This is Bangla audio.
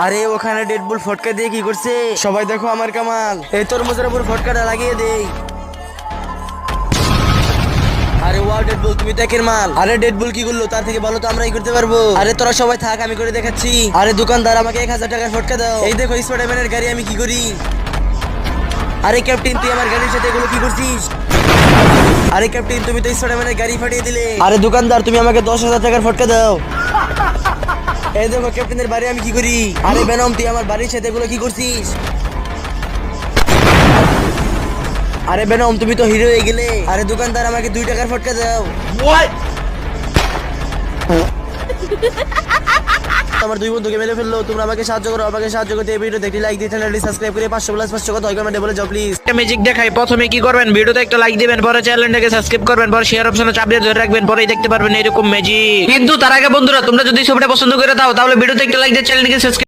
আরে ওখানে ডেডবুল ফটকা দিয়ে কি করছে সবাই দেখো আমার কামাল। এই তরমুজের উপর ফটকাটা লাগিয়ে দেই। আরে ওয়াও ডেডবুল তুমি তো একের মাল। আরে ডেডবুল কি করলো তার থেকে ভালো তো আমরাই করতে পারবো। আরে তোরা সবাই থাক আমি করে দেখাচ্ছি। আরে দোকানদার আমাকে 1000 টাকার ফটকা দাও। এই দেখো স্পাইডারম্যানের গাড়ি আমি কি করি। আরে ক্যাপ্টেন তুই আমার গাড়ির সাথে এগুলো কি করছিস। আরে ক্যাপ্টেন তুমি তো স্পাইডারম্যানের গাড়ি ফাটিয়ে দিলে। আরে দোকানদার তুমি আমাকে 10,000 টাকার ফটকা দাও। এই দেখো ক্যাপ্টেনের বাড়ি আমি কি করি। আরে বেনম তুই আমার বাড়ির সাথে এগুলো কি করছিস। আরে বেনম তুমি তো হিরো হয়ে গেলে। আরে দোকানদার আমাকে 2 টাকার ফটকা দাও। আমার দুই বন্ধুকে মেরে ফেললো। তোমরা আমাকে সাহায্য করো। আমাকে সাহায্য করতে এই ভিডিও দেখতে লাইক দিয়ে চ্যানেলটি সাবস্ক্রাইব করে 500+ কথা কমেন্টে বলে যাও প্লিজ। একটা ম্যাজিক দেখাই। প্রথমে কি করবেন, ভিডিওতে একটা লাইক দিবেন, পরে চ্যানেলটাকে সাবস্ক্রাইব করবেন, পরে শেয়ার অপশনে চাপ দিয়ে ধরে রাখবেন, পরেই দেখতে পারবেন এরকম ম্যাজিক। কিন্তু তার আগে বন্ধুরা তোমরা যদি ছবিটা পছন্দ করে দাও তাহলে ভিডিওতে একটা লাইক দিয়ে চ্যানেলটিকে সাবস্ক্রাইব